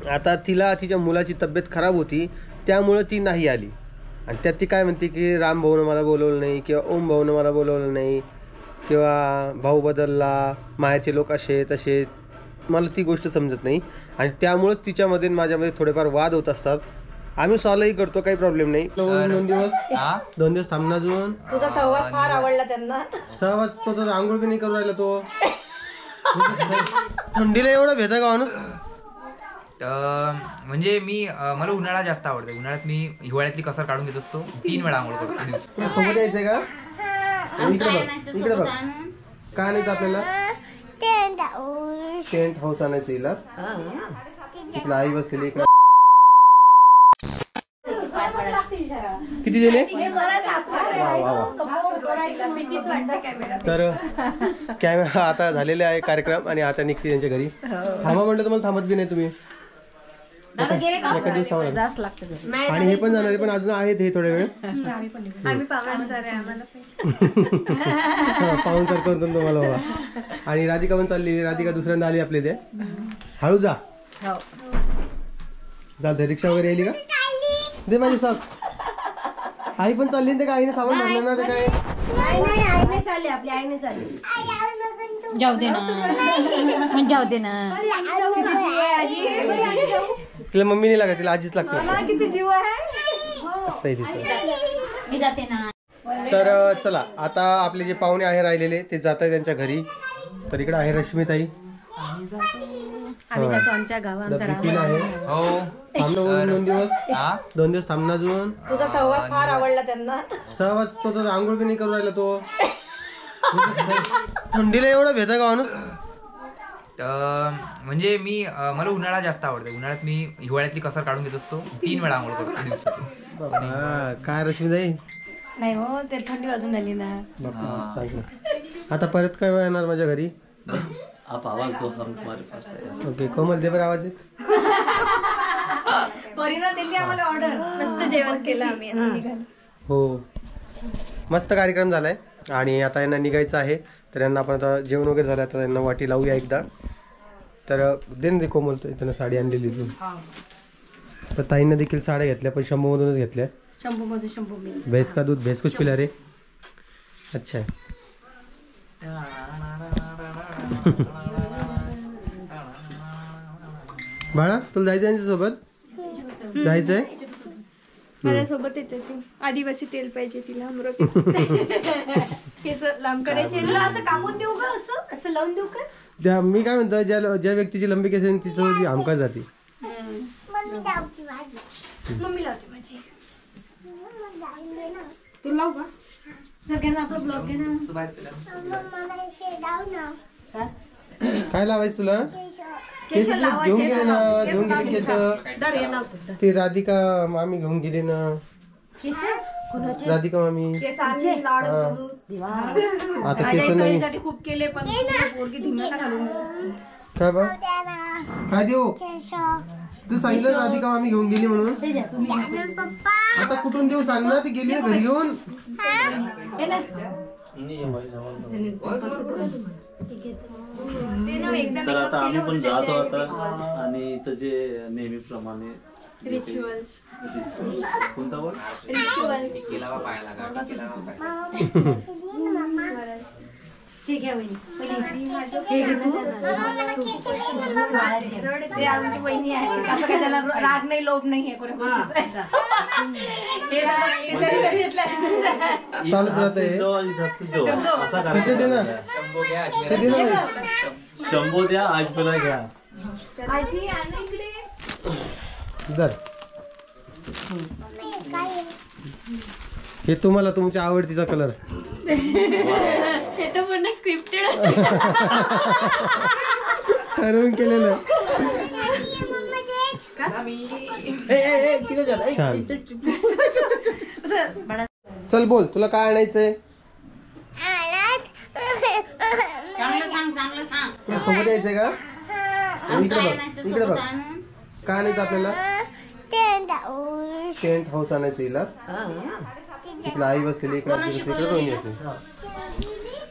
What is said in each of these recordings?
आता तिला तिच्या मुलाची तब्येत खराब होती त्यामुळं ती नाही आली आणि त्यात ती काय म्हणते की राम भाऊनं मला बोलवलं नाही किंवा ओम भाऊनं मला बोलवलं नाही किंवा भाऊ बदलला, माहेरचे लोक असे तसे. मला ती गोष्ट समजत नाही आणि त्यामुळंच तिच्यामध्ये माझ्यामध्ये थोडेफार वाद होत असतात. आम्ही सॉल्वही करतो, काही प्रॉब्लेम नाही. 2 दिवस थांबणार अजून. तुझा सहवास फार आवडला त्यांना. सहवास तो तर आंघोळ बी नाही करू राहिला तो. थंडीला एवढा भेदा का माणूस. म्हणजे मला उन्हाळा जास्त आवडतो. उन्हाळ्यात मी हिवाळ्यातली कसर काढून घेत असतो. 3 वेळा आंघोळ करतो दिवस. सोबत यायचंय का? इकडे बघ काय आणायचं आपल्याला? टेंट हाऊस आणायचं हिला. तिकडे आई बसलेली इकडे. किती दिले? तर कॅमेरा आता झालेले आहे कार्यक्रम आणि आता निघते त्यांच्या घरी. थांबा म्हटलं तर मला थांबत बी नाही तुम्ही. एका दिवस आणि हे पण जाणार पण अजून आहेत हे थोडे वेळ. पाहुणचार करतो तुम्हाला बाबा. आणि राधिका पण चालली. राधिका दुसऱ्यांदा आली आपल्या इथे. हळू जा. चालतंय. रिक्षा वगैरे येईल का? दे माझी सॉक्स. आई पण चालली ते का? आईने सामान भरलं ना ते काय? आपली आईने चालली. जाऊ दे ना. जाऊ दे ना. तिला मम्मी नाही लागत, तिला आजीच लागते. किती जीव आहे. तर चला आता आपले जे पाहुणे आहे राहिलेले ते जात आहे त्यांच्या घरी. तर इकडे आहे रश्मीताई. आम्ही जातो आमच्या गावात. थांबणार 2 दिवस. 2 दिवस थांबणार अजून. तुझा सहवास फार आवडला त्यांना. सहवास तो तर आंघोळ बी नाही करू राहिला तो. थंडीला एवढा भेदा का माणूस. म्हणजे मला उन्हाळा जास्त आवडतो. उन्हाळ्यात मी हिवाळ्यातली कसर काढून घेत असतो. 3 वेळा आंघोळ करतो दिवसातून. काय रश्मीताई? नाही हो, ते थंडी वाजून आली ना. आता परत काय वेळ येणार माझ्या घरी? आप आवाज दो, हम तुम्हारे पास है. ओके. कोमल दे बरं आवाज. परीना दिली आम्हाला ऑर्डर. मस्त जेवण केलं आम्ही. हो, मस्त कार्यक्रम झालाय आणि आता यांना निघायचं आहे. तर यांना आपण आता जेवण वगैरे झालं तर यांना वाटी लावूया एकदा. तर दे ना कोमल, त्यांना साडी आणलेली तू. तर ताईंना देखील साड्या घेतल्या पण शंभूमधूनच घेतल्या. भैंस का दूध भैंस कुछ पिला रे. अच्छा. बाळा तुला जायचं यांच्यासोबत? जायचंय? माझ्यासोबत येते ती. आदिवासी तेल पाहिजे तिला. अमरावती केस लांब करायचे. तुला असं कापून देऊ का? असं लावून देऊ का? ज्या मी काय म्हणतो ज्या व्यक्तीची लंबी केस तिचं हमका जाते. मम्मी लावते माझी. तू लाव का? आपला ब्लॉग घे ना. काय लावायचं तुला? केस घेऊन गेले ना. घेऊन गेले केस. ती राधिका मामी घेऊन गेली ना. राधिका मामी. आता केस नाही. खूप केले पण काय बा काय देऊ? तू सांगितलं राधिका मामी घेऊन गेली म्हणून. आता कुठून देऊ सांग ना. ती गेली घरी घेऊन. तर आता आम्ही पण जातो आता. आणि इथं जे नेहमीप्रमाणे रिच्युअल्स. कोणता वर? रिच्युअल्स. ठीक आहे ते आमची बहिणी आहे. असं काय त्याला राग नाही लोभ नाही आहे. शंभो द्या आज पण घ्या. हे तुम्हाला तुमच्या आवडतीचा कलर. हे तर पूर्ण स्क्रिप्टेड ठरवून केलेलं. चल बोल तुला काय आणायचंय? सोबत यायचंय का? इकडे बघ काय आणायचं आपल्याला? टेंट हाऊस आणायचं हिला. तिकडे आई बसलेली इकडे.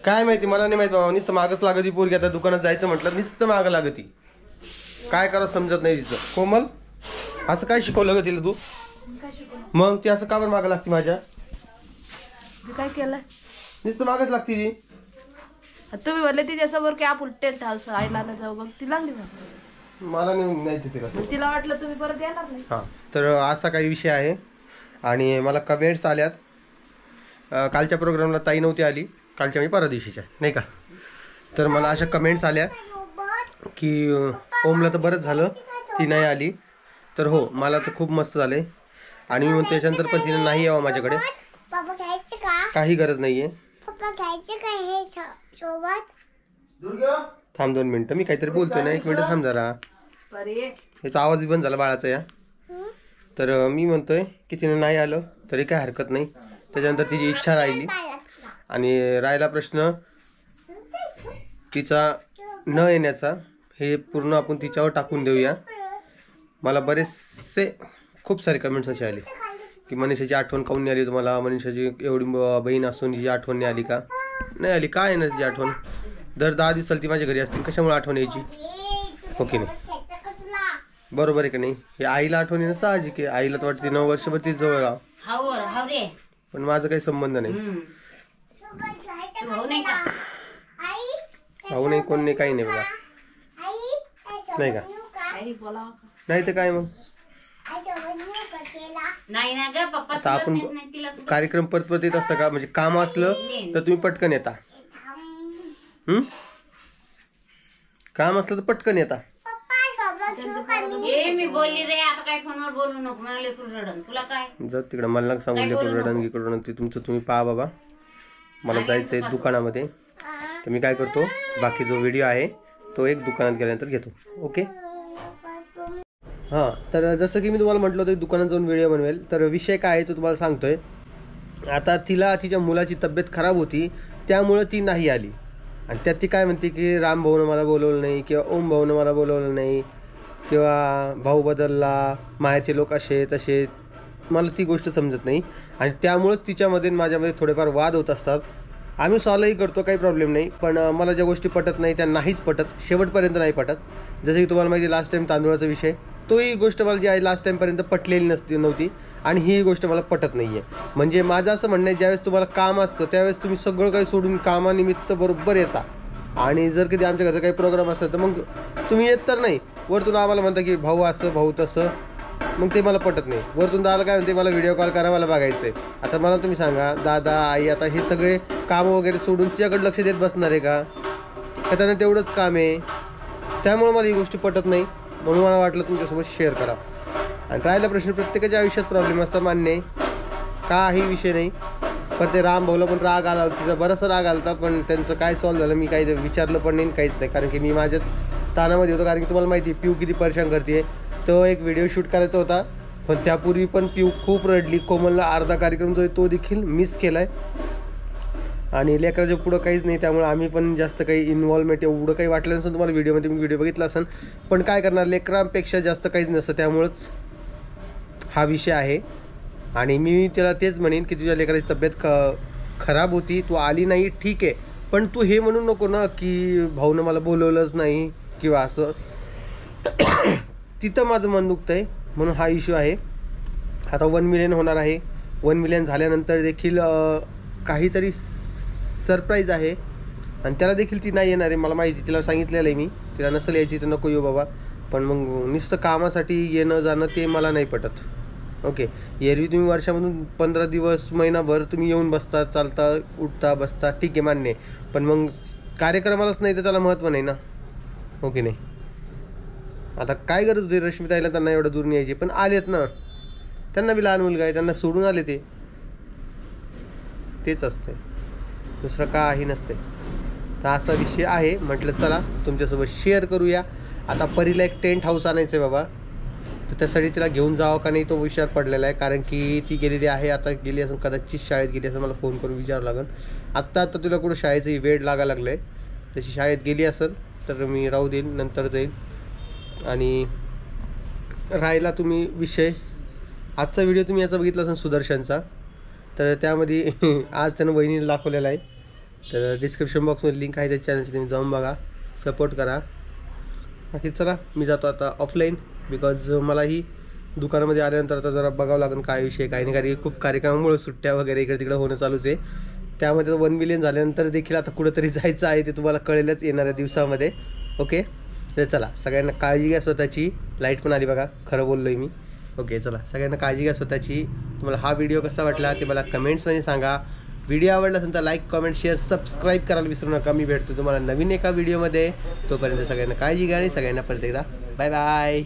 काय माहिती मला नाही माहिती बाबा. नुसतं मागच लागती पोरगी. आता दुकानात जायचं म्हटलं नुसतं मागं लागती. काय करावं समजत नाही तिचं. कोमल असं काय शिकवलं ग तिला तू? मग ती असं का बरं मागं लागते माझ्या? काय केलं नुसतं मागच लागते ती. तुम्ही म्हणले ती त्याच्यावर की आप उलटे आईला जाऊ बघ ती लागली ना. मला नाही न्यायचं तिला. तिला वाटलं तुम्ही परत येणार नाही. हां तर असा काही विषय आहे. आणि मला कमेंट्स आल्यात. कालच्या प्रोग्रामला ताई नव्हती आली, कालच्या म्हणजे परवा दिवशीच्या नाही का. तर मला अशा कमेंट्स आल्या की ओमला तर बरंच झालं ती नाही आली. तर हो मला तर खूप मस्त झाले. आणि मी म्हणतो त्याच्यानंतर पण तिने नाही यावं माझ्याकडे. काही गरज नाही आहे. थांब 2 मिनटं मी काहीतरी बोलतोय ना. 1 मिनिट थांब जरा. याचा आवाज बंद झाला बाळाचा या. तर मी म्हणतोय की तिने नाही आलं तरी काही हरकत नाही. त्याच्यानंतर तिची इच्छा राहिली. आणि राहिला प्रश्न तिचा न येण्याचा, हे पूर्ण आपण तिच्यावर टाकून देऊया. मला बरेचसे खूप सारे कमेंट्स असे आले की मनीषाची आठवण काऊन नाही आली तुम्हाला, मनीषाची एवढी बहीण असून तिची आठवण नाही आली का? नाही आली. काय येणार तिची आठवण? दर 10 दिवसाला ती माझ्या घरी असतील, कशामुळे आठवण यायची? हो की नाही? बरोबर आहे का नाही? हे आईला आठवण येणं साहजिक आहे. आईला तर वाटते 9 वर्षभर ती जवळ राहा, पण माझा काही संबंध नाही. भाऊ नाही, कोण नाही, काही नाही बघा. नाही का? नाही तर काय मग. आता आपण कार्यक्रम परत येत असता का? म्हणजे काम असलं तर तुम्ही पटकन येता. काम असलं तर पटकन येता. मी बोलली रे आता काय फोनवर बोलू नको, मला लेकरू रडन. तुला काय जर तिकडं मला सांगून लेकरू रडन गिकडून ते तुमचं तुम्ही पहा बाबा. मला जायचंय दुकानामध्ये. तर मी काय करतो, बाकी जो व्हिडिओ आहे तो एक दुकानात गेल्यानंतर घेतो. ओके. हां तर जसं की मी तुम्हाला म्हटलं होतं दुकानात जाऊन व्हिडिओ बनवेल. तर विषय काय आहे तो तुम्हाला सांगतोय. आता तिला तिच्या मुलाची तब्येत खराब होती त्यामुळं ती नाही आली. आणि त्यात ती काय म्हणते की राम भाऊनं मला बोलवलं नाही किंवा ओम भाऊनं मला बोलवलं नाही किंवा भाऊ बदलला, माहेरचे लोक असे तसे. मला ती गोष्ट समजत नाही. आणि त्यामुळंच तिच्यामध्ये माझ्यामध्ये थोडेफार वाद होत असतात. आम्ही सॉल्वही करतो, काही प्रॉब्लेम नाही. पण मला ज्या गोष्टी पटत नाही त्या नाहीच पटत, शेवटपर्यंत नाही पटत. जसं की तुम्हाला माहिती लास्ट टाईम तांदूळाचा विषय, तोही गोष्ट मला जी आहे लास्ट टाईमपर्यंत पटलेली नव्हती. आणि ही गोष्ट मला पटत नाही आहे. म्हणजे माझं असं म्हणणं आहे, ज्यावेळेस तुम्हाला काम असतं त्यावेळेस तुम्ही सगळं काही सोडून कामानिमित्त बरोबर येता. आणि जर कधी आमच्या घरचा काही प्रोग्राम असला तर मग तुम्ही येत तर नाही, वरतून आम्हाला म्हणता की भाऊ असं भाऊ तसं. मग ते मला पटत नाही. वरतून दादाला काय म्हणते, मला व्हिडिओ कॉल करा, मला बघायचं आहे. आता मला तुम्ही सांगा, दादा आई आता हे सगळे कामं वगैरे सोडून तिच्याकडे लक्ष देत बसणार आहे का? त्यांना तेवढंच काम आहे. त्यामुळे मला ही गोष्टी पटत नाही. म्हणून मला वाटलं तुमच्यासोबत शेअर करा. आणि राहिला प्रश्न, प्रत्येकाच्या आयुष्यात प्रॉब्लेम असतात, मान्य आहे, काही विषय नाही. पण ते राम भाऊला पण राग आला, तिचा बराचसा राग आला होता. पण त्यांचं काय सॉल्व्ह झालं मी काही विचारलं पण नाही, काहीच नाही. कारण की मी माझ्याच ताणामध्ये होतो. कारण की तुम्हाला माहिती आहे पिऊ किती परेशान करते. तो एक व्हिडिओ शूट करायचा होता, पण त्यापूर्वी पण पिऊ खूप रडली. कोमलला अर्धा कार्यक्रम जो आहे तो देखील मिस केला आहे. आणि लेकराच्या पुढं काहीच नाही. त्यामुळे आम्ही पण जास्त काही इन्व्हॉल्वमेंट एवढं काही वाटलं नसतं तुम्हाला. व्हिडिओमध्ये मी व्हिडिओ बघितला असेल, पण काय करणार, लेकरांपेक्षा जास्त काहीच नसतं. त्यामुळंच हा विषय आहे. आणि मी त्याला तेच म्हणेन की तुझ्या लेकराची तब्येत खराब होती, तू आली नाही, ठीक आहे. पण तू हे म्हणू नको ना की भाऊनं मला बोलवलंच नाही किंवा असं. तिथं माझं मन दुखतं आहे. म्हणून हा इश्यू आहे. आता 1 मिलियन होणार आहे. 1 मिलियन झाल्यानंतर देखील काहीतरी सरप्राईज आहे. आणि त्याला देखील ती नाही येणार आहे, मला माहिती. तिला सांगितलेलं आहे मी, तिला नसेल यायची तर नको येऊ बाबा. पण मग नुसतं कामासाठी येणं जाणं ते मला नाही पटत. ओके. एरवी तुम्ही वर्षामधून 15 दिवस महिनाभर तुम्ही येऊन बसता, चालता, उठता, बसता, ठीक आहे, मान्य आहे. पण मग कार्यक्रमालाच नाही तर त्याला महत्त्व नाही ना. ओके नाही. आता काय गरज होती रश्मिताईला त्यांना एवढं दूर न्यायची? पण आलेत ना, त्यांना बी लहान मुलगा आहे, त्यांना सोडून आले तेच असतंय, दुसरं काही नसते. तर असा विषय आहे. म्हटलं चला तुमच्यासोबत शेअर करूया. आता परीला एक टेंट हाऊस आणायचं आहे बाबा. तर त्यासाठी तिला घेऊन जावं का नाही तो विचार पडलेला आहे. कारण की ती गेलेली आहे, आता गेली असं कदाचित शाळेत गेली असं मला फोन करून विचारावं लागेल. आत्ता तुला कुठं शाळेचं वेळ लागायला लागलं आहे, तशी शाळेत गेली असेल तर मी राहू देईन, नंतर जाईल. आणि राहिला तुम्ही विषय, आजचा व्हिडिओ तुम्ही याचा बघितला असेल सुदर्शनचा, तर त्यामध्ये आज त्यानं वहिनीला दाखवलेला आहे. तर डिस्क्रिप्शन बॉक्समध्ये लिंक आहे त्या चॅनलची, तुम्ही जाऊन बघा, सपोर्ट करा. बाकी चला मी जातो आता ऑफलाईन, बिकॉज मलाही दुकानामध्ये आल्यानंतर आता जरा बघावं लागेल काय विषय काय नाही, कारण खूप कार्यक्रमामुळे सुट्ट्या वगैरे इकडे तिकडे होणं चालूच आहे. त्यामध्ये 1 मिलियन झाल्यानंतर देखील आता कुठंतरी जायचं आहे, ते तुम्हाला कळेलच येणाऱ्या दिवसामध्ये. ओके, तर चला सगळ्यांना काळजी घ्या स्वतःची. लाईट पण आली बघा, खरं बोललो आहे मी. ओके चला सगळ्यांना काळजी घ्या स्वतःची. तुम्हाला हा व्हिडिओ कसा वाटला ते मला कमेंट्समध्ये सांगा. व्हिडिओ आवडला असेल तर लाईक, कमेंट, शेअर, सबस्क्राईब करायला विसरू नका. मी भेटतो तुम्हाला नवीन एका व्हिडिओमध्ये. तोपर्यंत सगळ्यांना काळजी घ्या आणि सगळ्यांना परत एकदा बाय बाय.